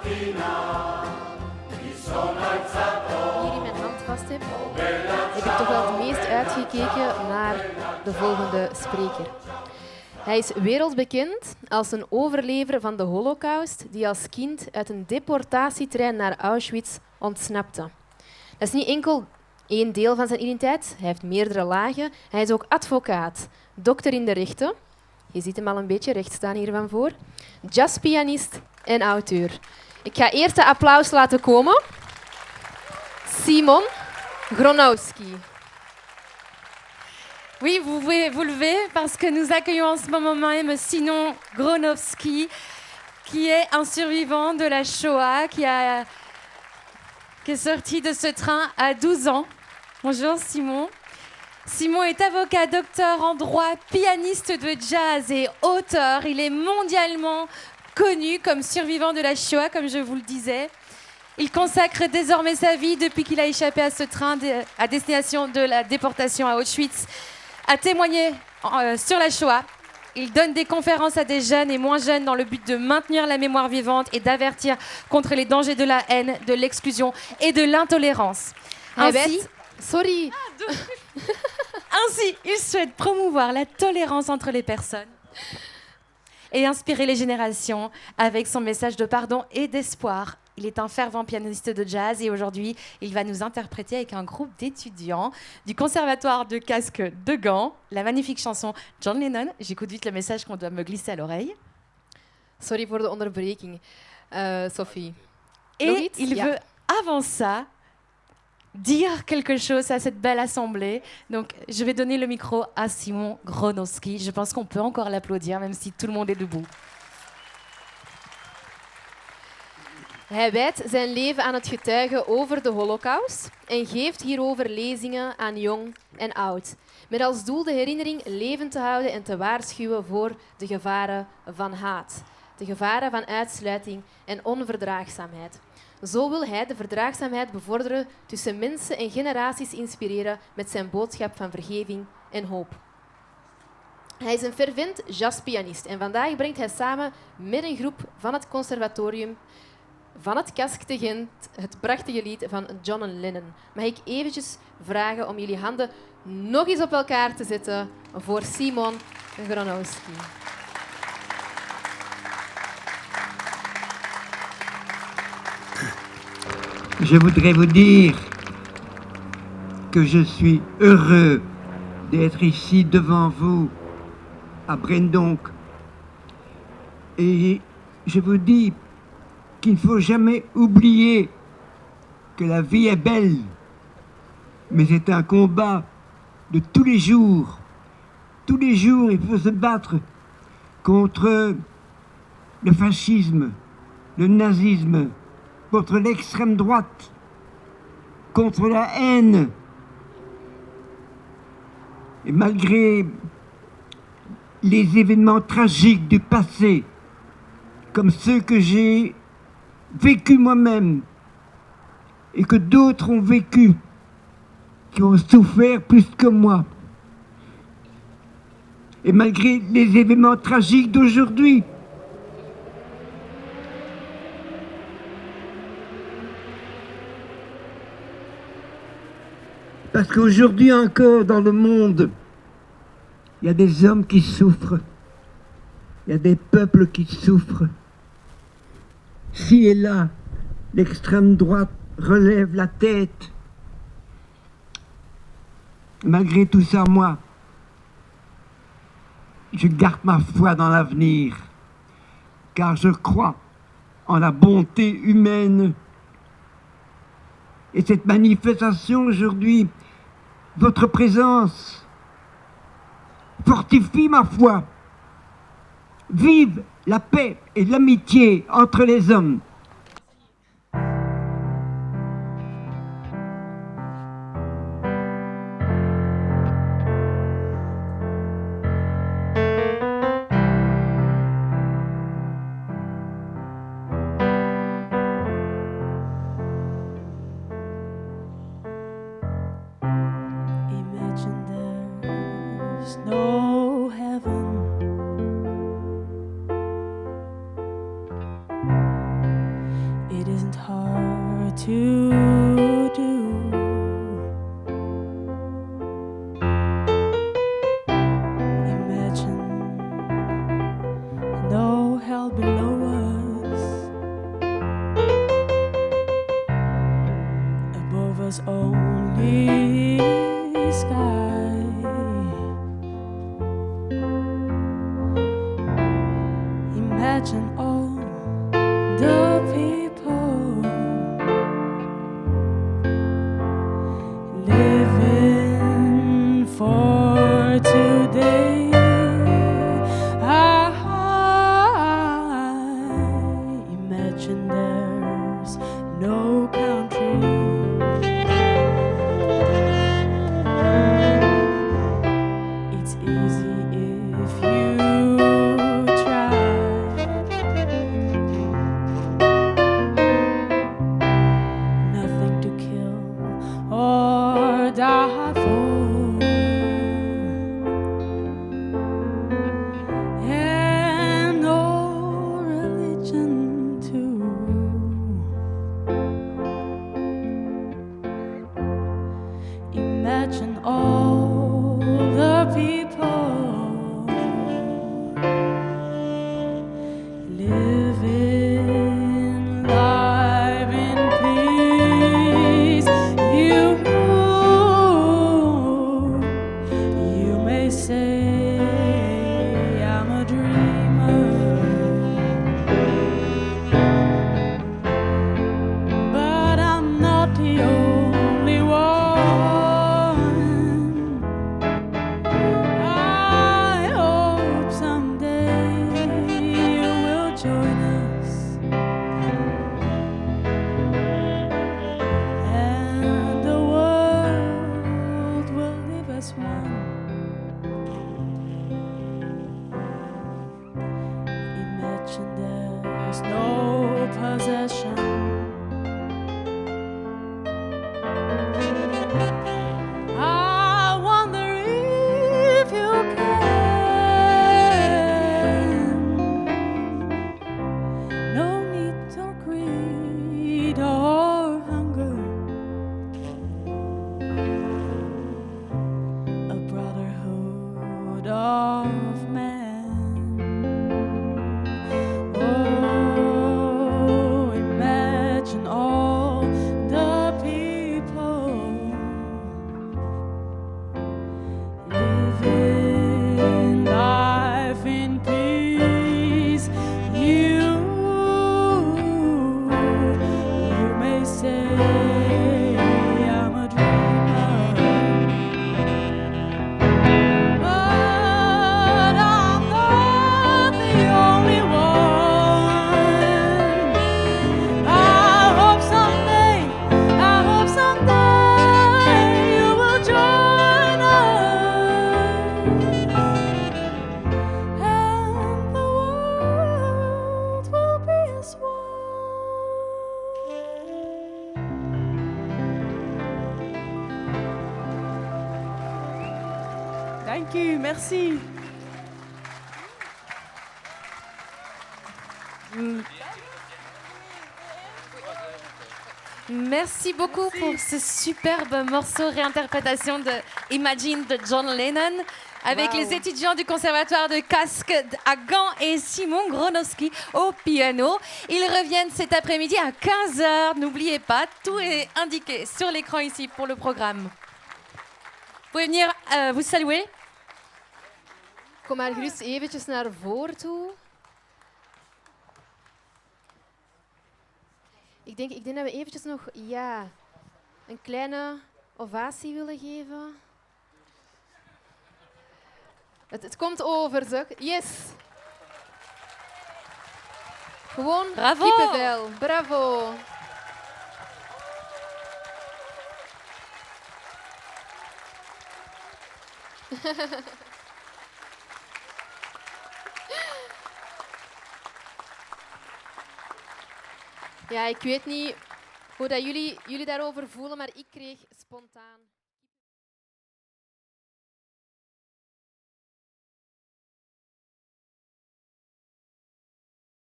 hier in mijn hand vast heb, heb ik toch wel het meest uitgekeken naar de volgende spreker. Hij is wereldbekend als een overlever van de Holocaust die als kind uit een deportatieterrein naar Auschwitz ontsnapte. Dat is niet enkel één deel van zijn identiteit, hij heeft meerdere lagen. Hij is ook advocaat, dokter in de rechten. Je ziet hem al een beetje recht staan hiervan voor. Jazzpianist en auteur. Ik ga eerst de applaus laten komen. Simon Gronowski. Oui, vous pouvez vous lever parce que nous accueillons en ce moment même Simon Gronowski, qui est un survivant de la Shoah, qui est sorti de ce train à 12 ans. Bonjour Simon. Simon est avocat, docteur en droit, pianiste de jazz et auteur. Il est mondialement connu comme survivant de la Shoah, comme je vous le disais. Il consacre désormais sa vie, depuis qu'il a échappé à ce train à destination de la déportation à Auschwitz, à témoigner sur la Shoah. Il donne des conférences à des jeunes et moins jeunes dans le but de maintenir la mémoire vivante et d'avertir contre les dangers de la haine, de l'exclusion et de l'intolérance. Ainsi, il souhaite promouvoir la tolérance entre les personnes et inspirer les générations avec son message de pardon et d'espoir. Il est un fervent pianiste de jazz et aujourd'hui, il va nous interpréter avec un groupe d'étudiants du Conservatoire de Casques de Gand la magnifique chanson John Lennon. J'écoute vite le message qu'on doit me glisser à l'oreille. Sorry voor de onderbreking, Sophie. Et il veut, avant ça, dire quelque chose à cette belle assemblée. Donc, je vais donner le micro à Simon Gronowski. Je pense qu'on peut encore l'applaudir, même si tout le monde est debout. Hij wijdt zijn leven aan het getuigen over de Holocaust en geeft hierover lezingen aan jong en oud. Met als doel de herinnering levend te houden en te waarschuwen voor de gevaren van haat. De gevaren van uitsluiting en onverdraagzaamheid. Zo wil hij de verdraagzaamheid bevorderen tussen mensen en generaties inspireren met zijn boodschap van vergeving en hoop. Hij is een fervent jazzpianist en vandaag brengt hij samen met een groep van het conservatorium van het Casques de Gent het prachtige lied van John Lennon. Mag ik eventjes vragen om jullie handen nog eens op elkaar te zetten voor Simon Gronowski. Je voudrais vous dire que je suis heureux d'être ici devant vous à Brendonck. Et je vous dis qu'il ne faut jamais oublier que la vie est belle, mais c'est un combat de tous les jours. Tous les jours, il faut se battre contre le fascisme, le nazisme, contre l'extrême droite, contre la haine. Et malgré les événements tragiques du passé, comme ceux que j'ai vécu moi-même et que d'autres ont vécu, qui ont souffert plus que moi. Et malgré les événements tragiques d'aujourd'hui, parce qu'aujourd'hui encore dans le monde, il y a des hommes qui souffrent, il y a des peuples qui souffrent. Ci et là, l'extrême droite relève la tête. Malgré tout ça, moi, je garde ma foi dans l'avenir, car je crois en la bonté humaine. Et cette manifestation aujourd'hui, votre présence, fortifie ma foi. Vive la paix et l'amitié entre les hommes. Imagine there's no heaven. to do. Imagine no hell below us, above us only sky. Imagine all the people living for today. I imagine there's no country. It's easy if you try. Nothing to kill or die for, and no religion too. Imagine all the people living life in peace. You may say I'm a dreamer, but I'm not the only one. I hope someday you will join us, and the world will live as one. Imagine there's no possession. I wonder if you can. No need or greed or hunger. A brotherhood of man. Oh, imagine all the people living life in peace. You may say I'm a dreamer, but I'm not the only one. I hope someday you will join us, and the world will be as one. Thank you, merci. Merci beaucoup pour ce superbe morceau réinterprétation de Imagine de John Lennon avec les étudiants du conservatoire de Casques à Gand et Simon Gronowski au piano. Ils reviennent cet après-midi à 15h. N'oubliez pas, tout est indiqué sur l'écran ici pour le programme. Vous pouvez venir vous saluer. Kom maar gerust eventjes naar voren toe. Ik denk dat we eventjes nog een kleine ovatie willen geven. Het komt over, zeg. Yes. Gewoon Bravo. kippenvel. Bravo. Ja, ik weet niet hoe dat jullie daarover voelen, maar ik kreeg spontaan...